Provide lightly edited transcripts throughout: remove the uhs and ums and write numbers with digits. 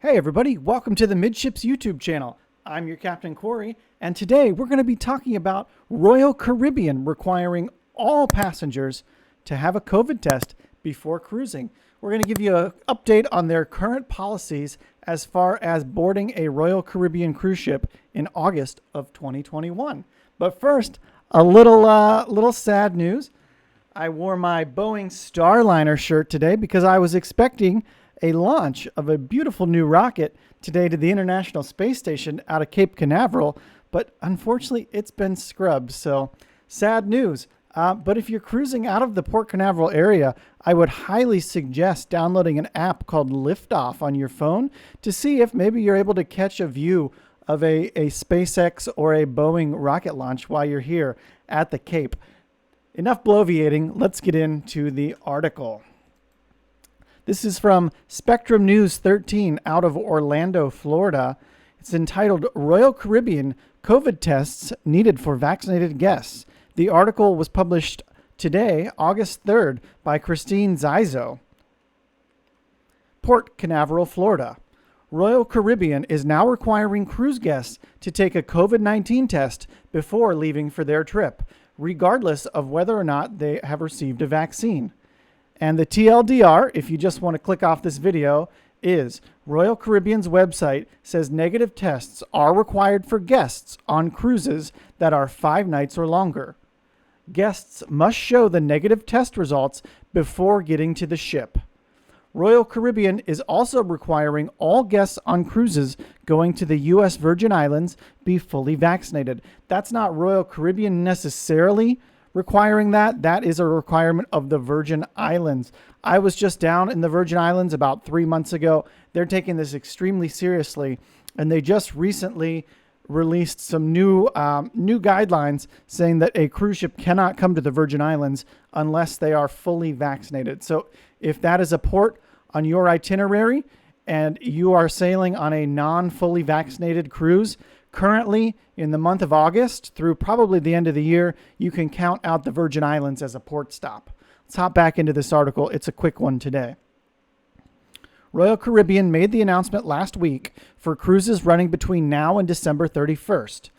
Hey everybody, welcome to the Midships YouTube channel. I'm your Captain Corey, and today we're going to be talking about Royal Caribbean requiring all passengers to have a COVID test before cruising. We're going to give you an update on their current policies as far as boarding a Royal Caribbean cruise ship in August of 2021. But first, a little sad news. I wore my Boeing Starliner shirt today because I was expecting a launch of a beautiful new rocket today to the International Space Station out of Cape Canaveral, but unfortunately it's been scrubbed, so sad news. But if you're cruising out of the Port Canaveral area, I would highly suggest downloading an app called Liftoff on your phone to see if maybe you're able to catch a view of a SpaceX or a Boeing rocket launch while you're here at the Cape. Enough bloviating, let's get into the article. This is from Spectrum News 13 out of Orlando, Florida. It's entitled Royal Caribbean COVID Tests Needed for Vaccinated Guests. The article was published today, August 3rd, by Christine Zizo. Port Canaveral, Florida. Royal Caribbean is now requiring cruise guests to take a COVID-19 test before leaving for their trip, regardless of whether or not they have received a vaccine. And the TLDR, if you just want to click off this video, is Royal Caribbean's website says negative tests are required for guests on cruises that are 5 nights or longer. Guests must show the negative test results before getting to the ship. Royal Caribbean is also requiring all guests on cruises going to the U.S. Virgin Islands be fully vaccinated. That's not Royal Caribbean necessarily requiring that. That is a requirement of the Virgin Islands. I was just down in the Virgin Islands about 3 months ago. They're taking this extremely seriously, and they just recently released some new guidelines saying that a cruise ship cannot come to the Virgin Islands unless they are fully vaccinated. So if that is a port on your itinerary and you are sailing on a non-fully vaccinated cruise, currently, in the month of August through probably the end of the year, you can count out the Virgin Islands as a port stop. Let's hop back into this article. It's a quick one today. Royal Caribbean made the announcement last week for cruises running between now and December 31st.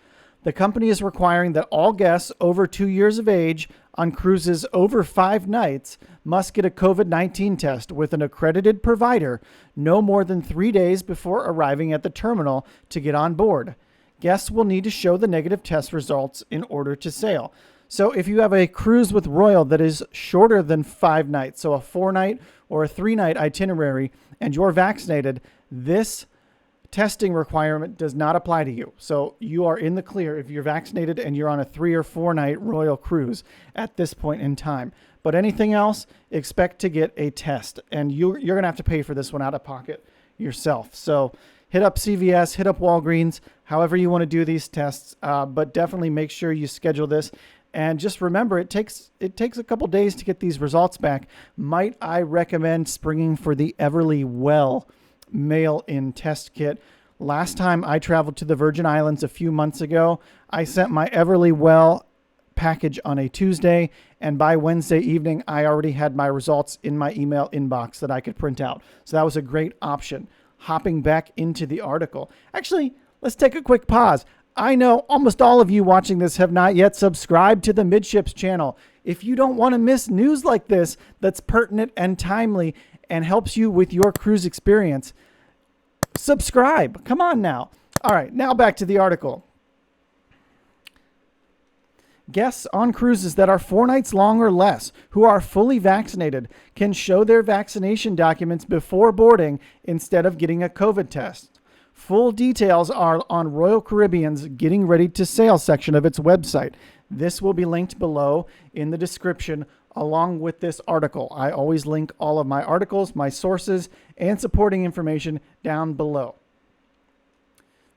The company is requiring that all guests over 2 years of age on cruises over 5 nights must get a COVID-19 test with an accredited provider no more than 3 days before arriving at the terminal to get on board. Guests will need to show the negative test results in order to sail. So if you have a cruise with Royal that is shorter than 5 nights, so a 4-night or a 3-night itinerary, and you're vaccinated, this testing requirement does not apply to you. So you are in the clear if you're vaccinated and you're on a 3 or 4-night Royal cruise at this point in time. But anything else, expect to get a test, and you're going to have to pay for this one out of pocket yourself. So hit up CVS, hit up Walgreens, however you want to do these tests, but definitely make sure you schedule this. And just remember, it takes a couple days to get these results back. Might I recommend springing for the Everly Well mail-in test kit? Last time I traveled to the Virgin Islands a few months ago, I sent my Everly Well package on a Tuesday, and by Wednesday evening, I already had my results in my email inbox that I could print out. So that was a great option. Hopping back into the article. Actually, let's take a quick pause. I know almost all of you watching this have not yet subscribed to the Midships channel. If you don't want to miss news like this that's pertinent and timely and helps you with your cruise experience, subscribe. Come on now. All right, now back to the article. Guests on cruises that are 4 nights long or less who are fully vaccinated can show their vaccination documents before boarding instead of getting a COVID test. Full details are on Royal Caribbean's Getting Ready to Sail section of its website. This will be linked below in the description along with this article. I always link all of my articles, my sources, and supporting information down below.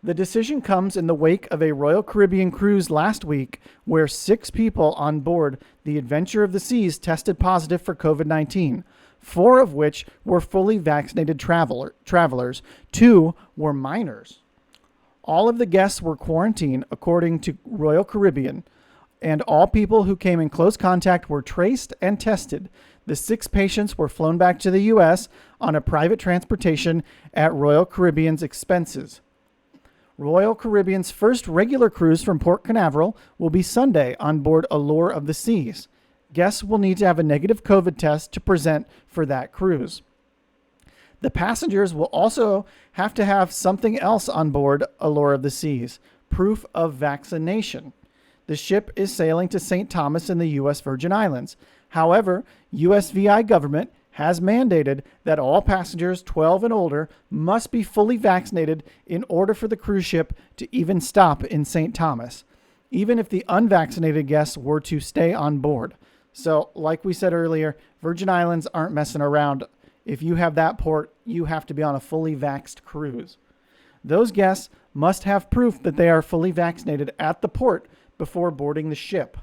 The decision comes in the wake of a Royal Caribbean cruise last week where 6 people on board the Adventure of the Seas tested positive for COVID-19, 4 of which were fully vaccinated travelers. 2 were minors. All of the guests were quarantined according to Royal Caribbean, and all people who came in close contact were traced and tested. The 6 patients were flown back to the U.S. on a private transportation at Royal Caribbean's expenses. Royal Caribbean's first regular cruise from Port Canaveral will be Sunday on board Allure of the Seas. Guests will need to have a negative COVID test to present for that cruise. The passengers will also have to have something else on board Allure of the Seas, proof of vaccination. The ship is sailing to St. Thomas in the U.S. Virgin Islands. However, USVI government has mandated that all passengers 12 and older must be fully vaccinated in order for the cruise ship to even stop in St. Thomas, even if the unvaccinated guests were to stay on board. So, like we said earlier, Virgin Islands aren't messing around. If you have that port, you have to be on a fully vaxxed cruise. Those guests must have proof that they are fully vaccinated at the port before boarding the ship.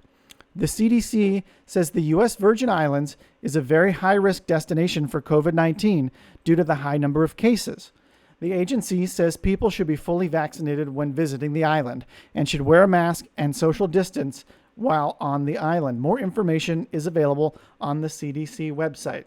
The CDC says the U.S. Virgin Islands is a very high-risk destination for COVID-19 due to the high number of cases. The agency says people should be fully vaccinated when visiting the island and should wear a mask and social distance while on the island. More information is available on the CDC website.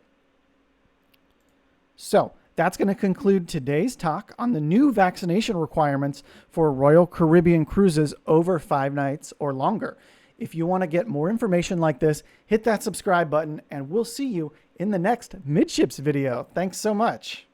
So, that's going to conclude today's talk on the new vaccination requirements for Royal Caribbean cruises over 5 nights or longer. If you want to get more information like this, hit that subscribe button, and we'll see you in the next Midships video. Thanks so much.